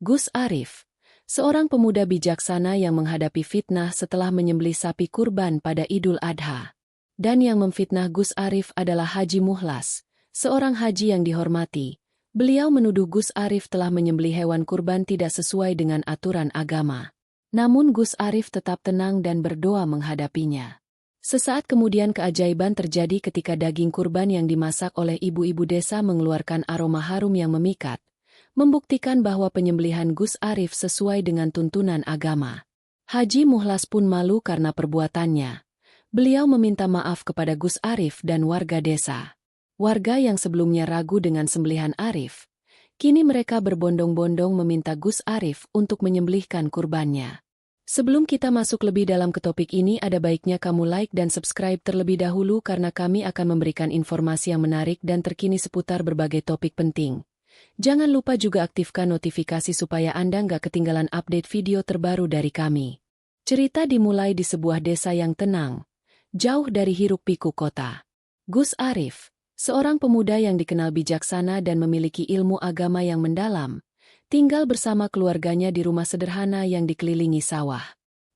Gus Arif, seorang pemuda bijaksana yang menghadapi fitnah setelah menyembelih sapi kurban pada Idul Adha. Dan yang memfitnah Gus Arif adalah Haji Muhlas, seorang haji yang dihormati. Beliau menuduh Gus Arif telah menyembelih hewan kurban tidak sesuai dengan aturan agama. Namun Gus Arif tetap tenang dan berdoa menghadapinya. Sesaat kemudian keajaiban terjadi ketika daging kurban yang dimasak oleh ibu-ibu desa mengeluarkan aroma harum yang memikat, membuktikan bahwa penyembelihan Gus Arif sesuai dengan tuntunan agama. Haji Muhlas pun malu karena perbuatannya. Beliau meminta maaf kepada Gus Arif dan warga desa. Warga yang sebelumnya ragu dengan sembelihan Arif, kini mereka berbondong-bondong meminta Gus Arif untuk menyembelihkan kurbannya. Sebelum kita masuk lebih dalam ke topik ini, ada baiknya kamu like dan subscribe terlebih dahulu karena kami akan memberikan informasi yang menarik dan terkini seputar berbagai topik penting. Jangan lupa juga aktifkan notifikasi supaya Anda nggak ketinggalan update video terbaru dari kami. Cerita dimulai di sebuah desa yang tenang, jauh dari hiruk-pikuk kota. Gus Arif, seorang pemuda yang dikenal bijaksana dan memiliki ilmu agama yang mendalam, tinggal bersama keluarganya di rumah sederhana yang dikelilingi sawah.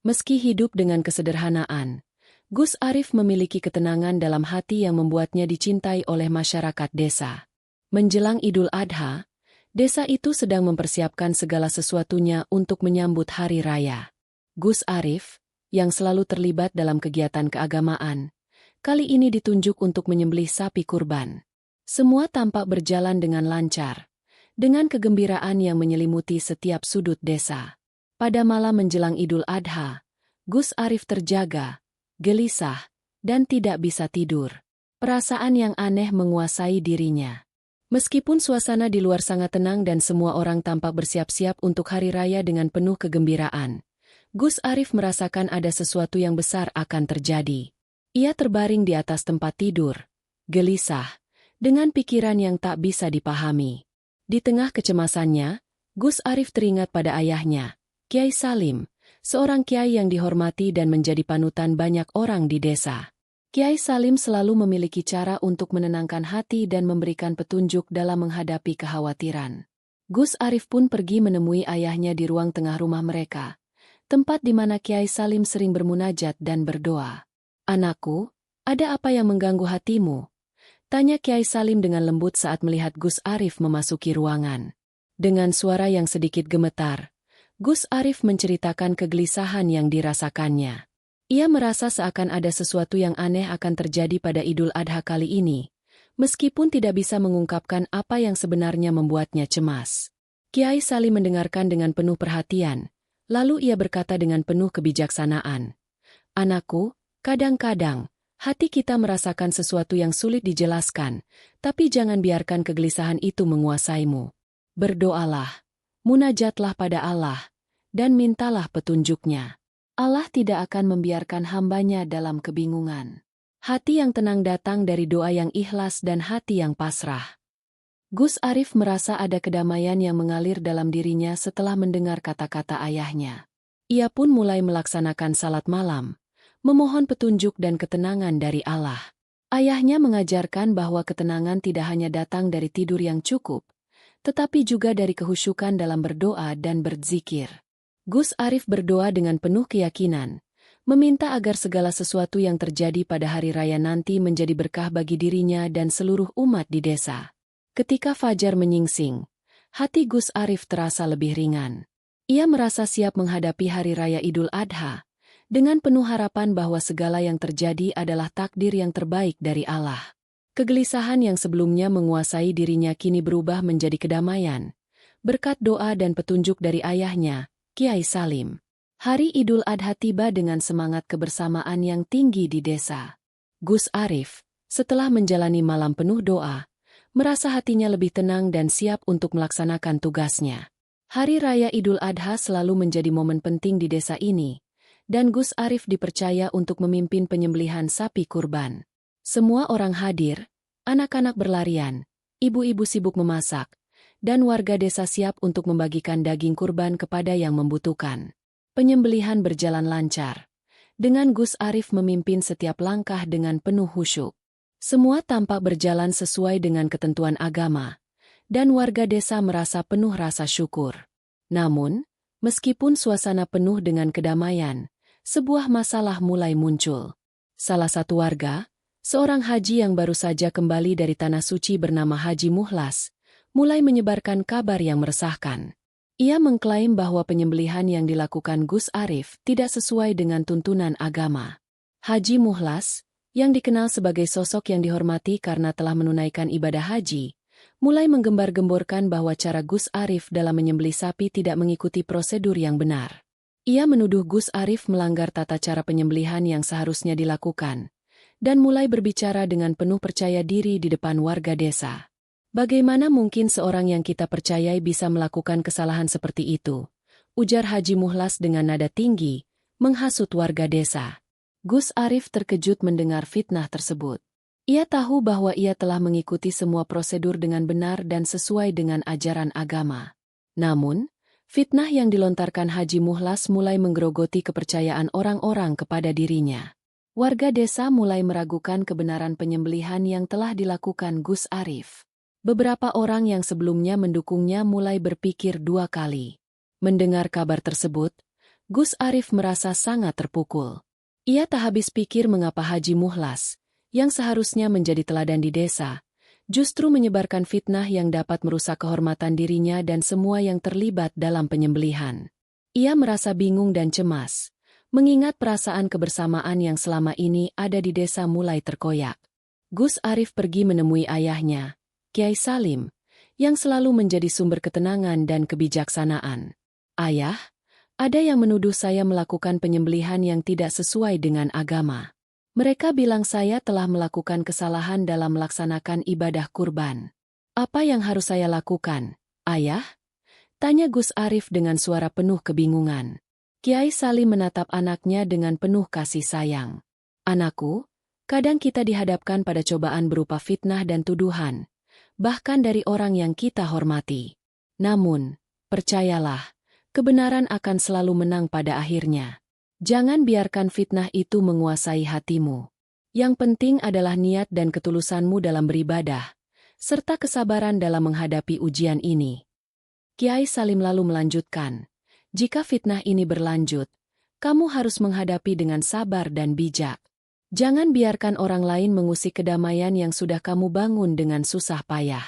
Meski hidup dengan kesederhanaan, Gus Arif memiliki ketenangan dalam hati yang membuatnya dicintai oleh masyarakat desa. Menjelang Idul Adha, desa itu sedang mempersiapkan segala sesuatunya untuk menyambut hari raya. Gus Arif, yang selalu terlibat dalam kegiatan keagamaan, kali ini ditunjuk untuk menyembelih sapi kurban. Semua tampak berjalan dengan lancar, dengan kegembiraan yang menyelimuti setiap sudut desa. Pada malam menjelang Idul Adha, Gus Arif terjaga, gelisah, dan tidak bisa tidur. Perasaan yang aneh menguasai dirinya. Meskipun suasana di luar sangat tenang dan semua orang tampak bersiap-siap untuk hari raya dengan penuh kegembiraan, Gus Arif merasakan ada sesuatu yang besar akan terjadi. Ia terbaring di atas tempat tidur, gelisah, dengan pikiran yang tak bisa dipahami. Di tengah kecemasannya, Gus Arif teringat pada ayahnya, Kiai Salim, seorang kiai yang dihormati dan menjadi panutan banyak orang di desa. Kiai Salim selalu memiliki cara untuk menenangkan hati dan memberikan petunjuk dalam menghadapi kekhawatiran. Gus Arif pun pergi menemui ayahnya di ruang tengah rumah mereka, tempat di mana Kiai Salim sering bermunajat dan berdoa. "Anakku, ada apa yang mengganggu hatimu?" tanya Kiai Salim dengan lembut saat melihat Gus Arif memasuki ruangan. Dengan suara yang sedikit gemetar, Gus Arif menceritakan kegelisahan yang dirasakannya. Ia merasa seakan ada sesuatu yang aneh akan terjadi pada Idul Adha kali ini, meskipun tidak bisa mengungkapkan apa yang sebenarnya membuatnya cemas. Kiai Salim mendengarkan dengan penuh perhatian, lalu ia berkata dengan penuh kebijaksanaan, "Anakku, kadang-kadang hati kita merasakan sesuatu yang sulit dijelaskan, tapi jangan biarkan kegelisahan itu menguasaimu. Berdoalah, munajatlah pada Allah, dan mintalah petunjuknya. Allah tidak akan membiarkan hambanya dalam kebingungan." Hati yang tenang datang dari doa yang ikhlas dan hati yang pasrah. Gus Arif merasa ada kedamaian yang mengalir dalam dirinya setelah mendengar kata-kata ayahnya. Ia pun mulai melaksanakan salat malam, memohon petunjuk dan ketenangan dari Allah. Ayahnya mengajarkan bahwa ketenangan tidak hanya datang dari tidur yang cukup, tetapi juga dari kehusyukan dalam berdoa dan berzikir. Gus Arif berdoa dengan penuh keyakinan, meminta agar segala sesuatu yang terjadi pada hari raya nanti menjadi berkah bagi dirinya dan seluruh umat di desa. Ketika fajar menyingsing, hati Gus Arif terasa lebih ringan. Ia merasa siap menghadapi hari raya Idul Adha, dengan penuh harapan bahwa segala yang terjadi adalah takdir yang terbaik dari Allah. Kegelisahan yang sebelumnya menguasai dirinya kini berubah menjadi kedamaian, berkat doa dan petunjuk dari ayahnya, Kiai Salim. Hari Idul Adha tiba dengan semangat kebersamaan yang tinggi di desa. Gus Arif, setelah menjalani malam penuh doa, merasa hatinya lebih tenang dan siap untuk melaksanakan tugasnya. Hari Raya Idul Adha selalu menjadi momen penting di desa ini, dan Gus Arif dipercaya untuk memimpin penyembelihan sapi kurban. Semua orang hadir, anak-anak berlarian, ibu-ibu sibuk memasak, dan warga desa siap untuk membagikan daging kurban kepada yang membutuhkan. Penyembelihan berjalan lancar, dengan Gus Arif memimpin setiap langkah dengan penuh khusyuk. Semua tampak berjalan sesuai dengan ketentuan agama, dan warga desa merasa penuh rasa syukur. Namun, meskipun suasana penuh dengan kedamaian, sebuah masalah mulai muncul. Salah satu warga, seorang haji yang baru saja kembali dari Tanah Suci bernama Haji Muhlas, mulai menyebarkan kabar yang meresahkan. Ia mengklaim bahwa penyembelihan yang dilakukan Gus Arif tidak sesuai dengan tuntunan agama. Haji Muhlas, yang dikenal sebagai sosok yang dihormati karena telah menunaikan ibadah haji, mulai menggembar-gemborkan bahwa cara Gus Arif dalam menyembelih sapi tidak mengikuti prosedur yang benar. Ia menuduh Gus Arif melanggar tata cara penyembelihan yang seharusnya dilakukan, dan mulai berbicara dengan penuh percaya diri di depan warga desa. Bagaimana mungkin seorang yang kita percayai bisa melakukan kesalahan seperti itu? Ujar Haji Muhlas dengan nada tinggi, menghasut warga desa. Gus Arif terkejut mendengar fitnah tersebut. Ia tahu bahwa ia telah mengikuti semua prosedur dengan benar dan sesuai dengan ajaran agama. Namun, fitnah yang dilontarkan Haji Muhlas mulai menggerogoti kepercayaan orang-orang kepada dirinya. Warga desa mulai meragukan kebenaran penyembelihan yang telah dilakukan Gus Arif. Beberapa orang yang sebelumnya mendukungnya mulai berpikir dua kali. Mendengar kabar tersebut, Gus Arif merasa sangat terpukul. Ia tak habis pikir mengapa Haji Muhlas, yang seharusnya menjadi teladan di desa, justru menyebarkan fitnah yang dapat merusak kehormatan dirinya dan semua yang terlibat dalam penyembelihan. Ia merasa bingung dan cemas, mengingat perasaan kebersamaan yang selama ini ada di desa mulai terkoyak. Gus Arif pergi menemui ayahnya, Kiai Salim, yang selalu menjadi sumber ketenangan dan kebijaksanaan. Ayah, ada yang menuduh saya melakukan penyembelihan yang tidak sesuai dengan agama. Mereka bilang saya telah melakukan kesalahan dalam melaksanakan ibadah kurban. Apa yang harus saya lakukan, Ayah? Tanya Gus Arif dengan suara penuh kebingungan. Kiai Salim menatap anaknya dengan penuh kasih sayang. Anakku, kadang kita dihadapkan pada cobaan berupa fitnah dan tuduhan, bahkan dari orang yang kita hormati. Namun, percayalah, kebenaran akan selalu menang pada akhirnya. Jangan biarkan fitnah itu menguasai hatimu. Yang penting adalah niat dan ketulusanmu dalam beribadah, serta kesabaran dalam menghadapi ujian ini. Kiai Salim lalu melanjutkan, jika fitnah ini berlanjut, kamu harus menghadapi dengan sabar dan bijak. Jangan biarkan orang lain mengusik kedamaian yang sudah kamu bangun dengan susah payah.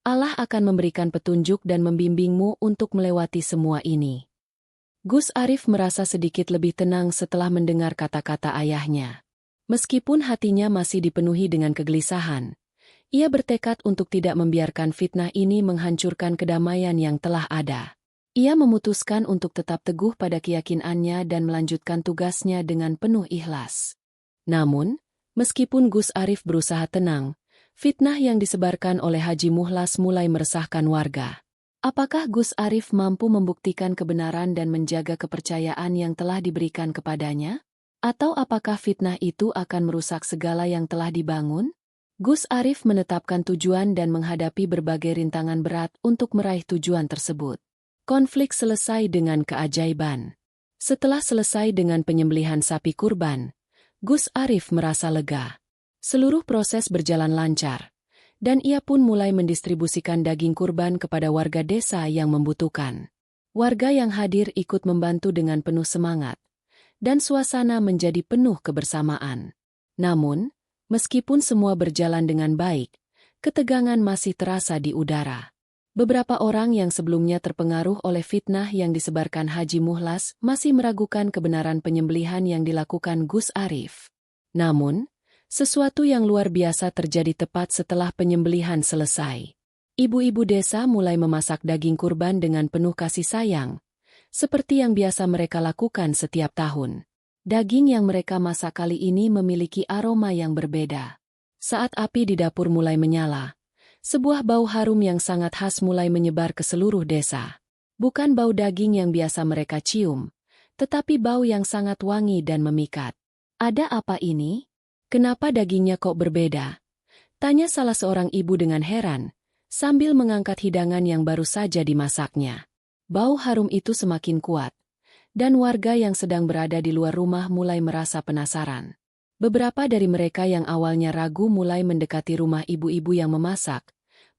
Allah akan memberikan petunjuk dan membimbingmu untuk melewati semua ini. Gus Arif merasa sedikit lebih tenang setelah mendengar kata-kata ayahnya. Meskipun hatinya masih dipenuhi dengan kegelisahan, ia bertekad untuk tidak membiarkan fitnah ini menghancurkan kedamaian yang telah ada. Ia memutuskan untuk tetap teguh pada keyakinannya dan melanjutkan tugasnya dengan penuh ikhlas. Namun, meskipun Gus Arif berusaha tenang, fitnah yang disebarkan oleh Haji Muhlas mulai meresahkan warga. Apakah Gus Arif mampu membuktikan kebenaran dan menjaga kepercayaan yang telah diberikan kepadanya? Atau apakah fitnah itu akan merusak segala yang telah dibangun? Gus Arif menetapkan tujuan dan menghadapi berbagai rintangan berat untuk meraih tujuan tersebut. Konflik selesai dengan keajaiban. Setelah selesai dengan penyembelihan sapi kurban, Gus Arif merasa lega. Seluruh proses berjalan lancar, dan ia pun mulai mendistribusikan daging kurban kepada warga desa yang membutuhkan. Warga yang hadir ikut membantu dengan penuh semangat, dan suasana menjadi penuh kebersamaan. Namun, meskipun semua berjalan dengan baik, ketegangan masih terasa di udara. Beberapa orang yang sebelumnya terpengaruh oleh fitnah yang disebarkan Haji Muhlas masih meragukan kebenaran penyembelihan yang dilakukan Gus Arif. Namun, sesuatu yang luar biasa terjadi tepat setelah penyembelihan selesai. Ibu-ibu desa mulai memasak daging kurban dengan penuh kasih sayang, seperti yang biasa mereka lakukan setiap tahun. Daging yang mereka masak kali ini memiliki aroma yang berbeda. Saat api di dapur mulai menyala, sebuah bau harum yang sangat khas mulai menyebar ke seluruh desa. Bukan bau daging yang biasa mereka cium, tetapi bau yang sangat wangi dan memikat. Ada apa ini? Kenapa dagingnya kok berbeda? Tanya salah seorang ibu dengan heran, sambil mengangkat hidangan yang baru saja dimasaknya. Bau harum itu semakin kuat, dan warga yang sedang berada di luar rumah mulai merasa penasaran. Beberapa dari mereka yang awalnya ragu mulai mendekati rumah ibu-ibu yang memasak,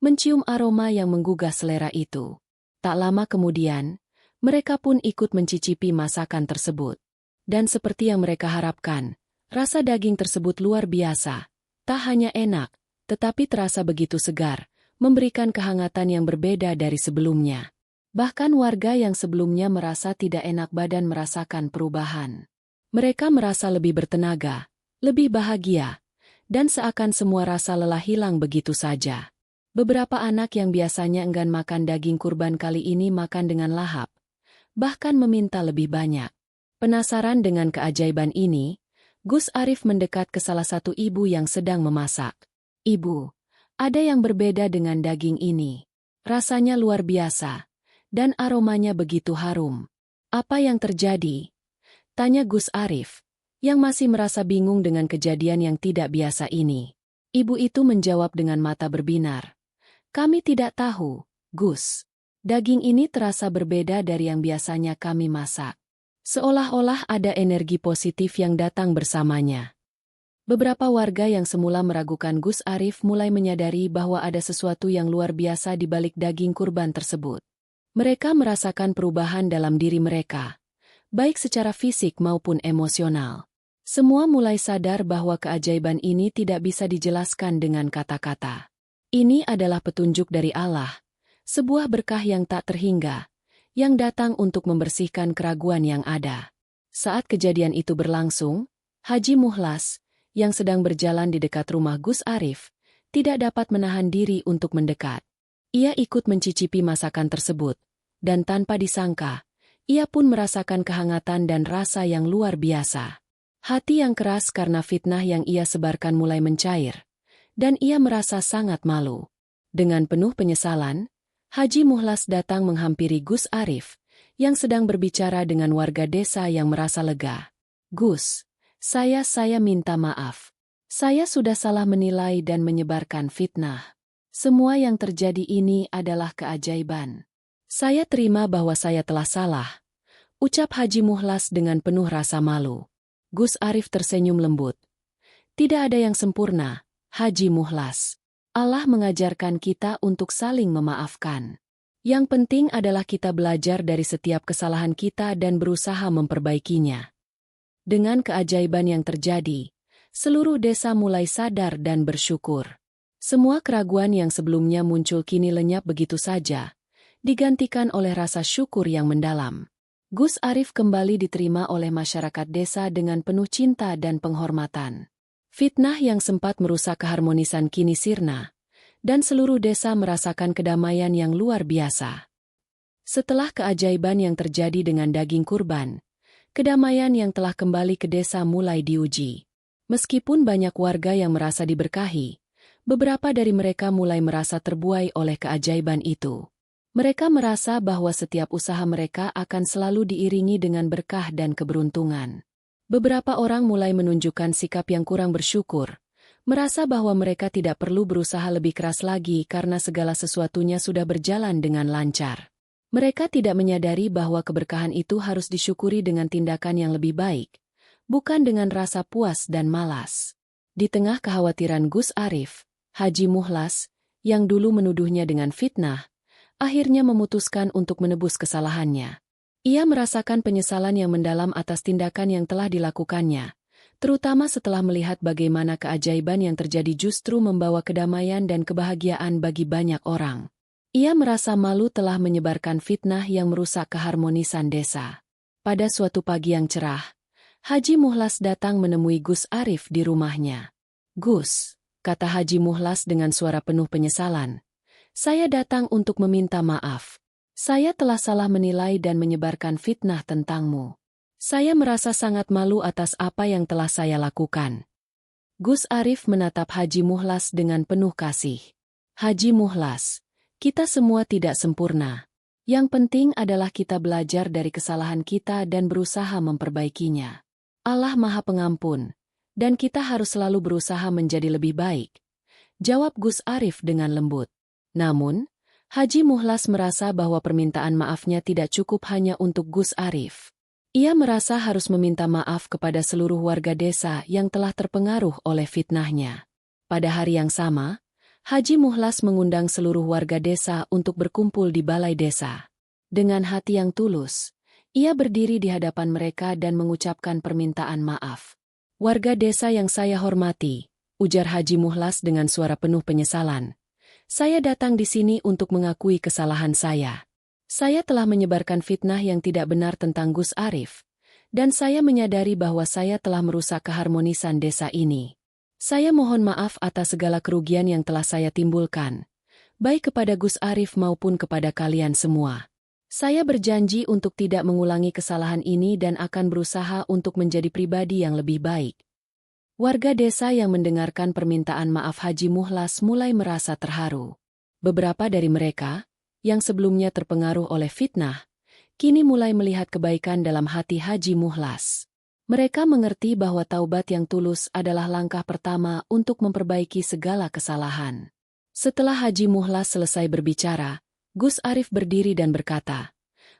mencium aroma yang menggugah selera itu. Tak lama kemudian, Mereka pun ikut mencicipi masakan tersebut. Dan seperti yang mereka harapkan, rasa daging tersebut luar biasa. Tak hanya enak, tetapi terasa begitu segar, memberikan kehangatan yang berbeda dari sebelumnya. Bahkan warga yang sebelumnya merasa tidak enak badan merasakan perubahan. Mereka merasa lebih bertenaga, lebih bahagia, dan seakan semua rasa lelah hilang begitu saja. Beberapa anak yang biasanya enggan makan daging kurban kali ini makan dengan lahap, bahkan meminta lebih banyak. Penasaran dengan keajaiban ini, Gus Arif mendekat ke salah satu ibu yang sedang memasak. "Ibu, ada yang berbeda dengan daging ini. Rasanya luar biasa, dan aromanya begitu harum. Apa yang terjadi?" tanya Gus Arif, yang masih merasa bingung dengan kejadian yang tidak biasa ini. Ibu itu menjawab dengan mata berbinar. "Kami tidak tahu, Gus. Daging ini terasa berbeda dari yang biasanya kami masak. Seolah-olah ada energi positif yang datang bersamanya." Beberapa warga yang semula meragukan Gus Arif mulai menyadari bahwa ada sesuatu yang luar biasa di balik daging kurban tersebut. Mereka merasakan perubahan dalam diri mereka, baik secara fisik maupun emosional. Semua mulai sadar bahwa keajaiban ini tidak bisa dijelaskan dengan kata-kata. Ini adalah petunjuk dari Allah, sebuah berkah yang tak terhingga, yang datang untuk membersihkan keraguan yang ada. Saat kejadian itu berlangsung, Haji Muhlas, yang sedang berjalan di dekat rumah Gus Arif, tidak dapat menahan diri untuk mendekat. Ia ikut mencicipi masakan tersebut, dan tanpa disangka, ia pun merasakan kehangatan dan rasa yang luar biasa. Hati yang keras karena fitnah yang ia sebarkan mulai mencair, dan ia merasa sangat malu. Dengan penuh penyesalan, Haji Muhlas datang menghampiri Gus Arif, yang sedang berbicara dengan warga desa yang merasa lega. "Gus, saya minta maaf. Saya sudah salah menilai dan menyebarkan fitnah. Semua yang terjadi ini adalah keajaiban. Saya terima bahwa saya telah salah," ucap Haji Muhlas dengan penuh rasa malu. Gus Arif tersenyum lembut. "Tidak ada yang sempurna, Haji Muhlas. Allah mengajarkan kita untuk saling memaafkan. Yang penting adalah kita belajar dari setiap kesalahan kita dan berusaha memperbaikinya." Dengan keajaiban yang terjadi, seluruh desa mulai sadar dan bersyukur. Semua keraguan yang sebelumnya muncul kini lenyap begitu saja, digantikan oleh rasa syukur yang mendalam. Gus Arif kembali diterima oleh masyarakat desa dengan penuh cinta dan penghormatan. Fitnah yang sempat merusak keharmonisan kini sirna, dan seluruh desa merasakan kedamaian yang luar biasa. Setelah keajaiban yang terjadi dengan daging kurban, kedamaian yang telah kembali ke desa mulai diuji. Meskipun banyak warga yang merasa diberkahi, beberapa dari mereka mulai merasa terbuai oleh keajaiban itu. Mereka merasa bahwa setiap usaha mereka akan selalu diiringi dengan berkah dan keberuntungan. Beberapa orang mulai menunjukkan sikap yang kurang bersyukur, merasa bahwa mereka tidak perlu berusaha lebih keras lagi karena segala sesuatunya sudah berjalan dengan lancar. Mereka tidak menyadari bahwa keberkahan itu harus disyukuri dengan tindakan yang lebih baik, bukan dengan rasa puas dan malas. Di tengah kekhawatiran Gus Arif, Haji Muhlas, yang dulu menuduhnya dengan fitnah, akhirnya memutuskan untuk menebus kesalahannya. Ia merasakan penyesalan yang mendalam atas tindakan yang telah dilakukannya, terutama setelah melihat bagaimana keajaiban yang terjadi justru membawa kedamaian dan kebahagiaan bagi banyak orang. Ia merasa malu telah menyebarkan fitnah yang merusak keharmonisan desa. Pada suatu pagi yang cerah, Haji Muhlas datang menemui Gus Arif di rumahnya. "Gus," kata Haji Muhlas dengan suara penuh penyesalan, "saya datang untuk meminta maaf. Saya telah salah menilai dan menyebarkan fitnah tentangmu. Saya merasa sangat malu atas apa yang telah saya lakukan." Gus Arif menatap Haji Muhlas dengan penuh kasih. "Haji Muhlas, kita semua tidak sempurna. Yang penting adalah kita belajar dari kesalahan kita dan berusaha memperbaikinya. Allah Maha Pengampun, dan kita harus selalu berusaha menjadi lebih baik," jawab Gus Arif dengan lembut. Namun, Haji Muhlas merasa bahwa permintaan maafnya tidak cukup hanya untuk Gus Arif. Ia merasa harus meminta maaf kepada seluruh warga desa yang telah terpengaruh oleh fitnahnya. Pada hari yang sama, Haji Muhlas mengundang seluruh warga desa untuk berkumpul di balai desa. Dengan hati yang tulus, ia berdiri di hadapan mereka dan mengucapkan permintaan maaf. "Warga desa yang saya hormati," ujar Haji Muhlas dengan suara penuh penyesalan. "Saya datang di sini untuk mengakui kesalahan saya. Saya telah menyebarkan fitnah yang tidak benar tentang Gus Arif, dan saya menyadari bahwa saya telah merusak keharmonisan desa ini. Saya mohon maaf atas segala kerugian yang telah saya timbulkan, baik kepada Gus Arif maupun kepada kalian semua. Saya berjanji untuk tidak mengulangi kesalahan ini dan akan berusaha untuk menjadi pribadi yang lebih baik." Warga desa yang mendengarkan permintaan maaf Haji Muhlas mulai merasa terharu. Beberapa dari mereka, yang sebelumnya terpengaruh oleh fitnah, kini mulai melihat kebaikan dalam hati Haji Muhlas. Mereka mengerti bahwa taubat yang tulus adalah langkah pertama untuk memperbaiki segala kesalahan. Setelah Haji Muhlas selesai berbicara, Gus Arif berdiri dan berkata,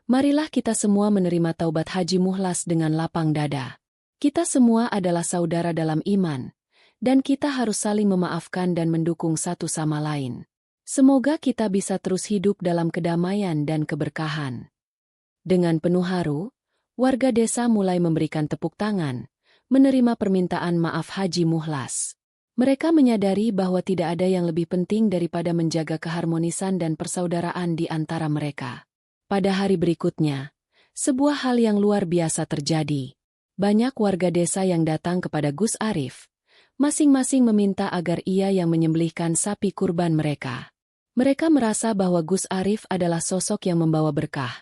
"Marilah kita semua menerima taubat Haji Muhlas dengan lapang dada. Kita semua adalah saudara dalam iman, dan kita harus saling memaafkan dan mendukung satu sama lain. Semoga kita bisa terus hidup dalam kedamaian dan keberkahan." Dengan penuh haru, warga desa mulai memberikan tepuk tangan, menerima permintaan maaf Haji Muhlas. Mereka menyadari bahwa tidak ada yang lebih penting daripada menjaga keharmonisan dan persaudaraan di antara mereka. Pada hari berikutnya, sebuah hal yang luar biasa terjadi. Banyak warga desa yang datang kepada Gus Arif, masing-masing meminta agar ia yang menyembelihkan sapi kurban mereka. Mereka merasa bahwa Gus Arif adalah sosok yang membawa berkah,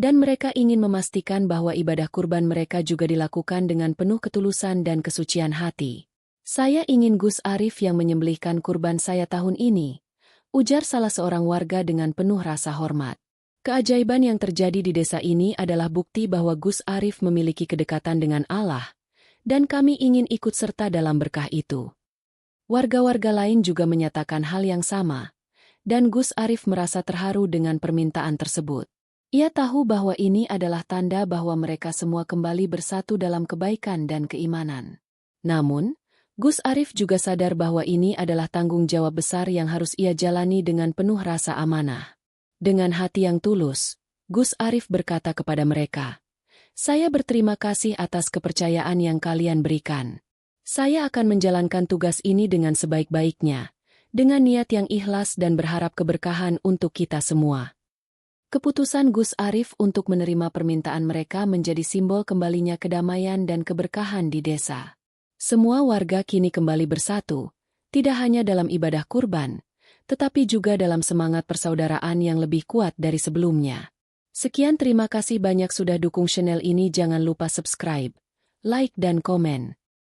dan mereka ingin memastikan bahwa ibadah kurban mereka juga dilakukan dengan penuh ketulusan dan kesucian hati. "Saya ingin Gus Arif yang menyembelihkan kurban saya tahun ini," ujar salah seorang warga dengan penuh rasa hormat. Keajaiban yang terjadi di desa ini adalah bukti bahwa Gus Arif memiliki kedekatan dengan Allah, dan kami ingin ikut serta dalam berkah itu. Warga-warga lain juga menyatakan hal yang sama, dan Gus Arif merasa terharu dengan permintaan tersebut. Ia tahu bahwa ini adalah tanda bahwa mereka semua kembali bersatu dalam kebaikan dan keimanan. Namun, Gus Arif juga sadar bahwa ini adalah tanggung jawab besar yang harus ia jalani dengan penuh rasa amanah. Dengan hati yang tulus, Gus Arif berkata kepada mereka, "Saya berterima kasih atas kepercayaan yang kalian berikan. Saya akan menjalankan tugas ini dengan sebaik-baiknya, dengan niat yang ikhlas dan berharap keberkahan untuk kita semua." Keputusan Gus Arif untuk menerima permintaan mereka menjadi simbol kembalinya kedamaian dan keberkahan di desa. Semua warga kini kembali bersatu, tidak hanya dalam ibadah kurban, tetapi juga dalam semangat persaudaraan yang lebih kuat dari sebelumnya. Sekian, terima kasih banyak sudah dukung channel ini. Jangan lupa subscribe, like dan komen.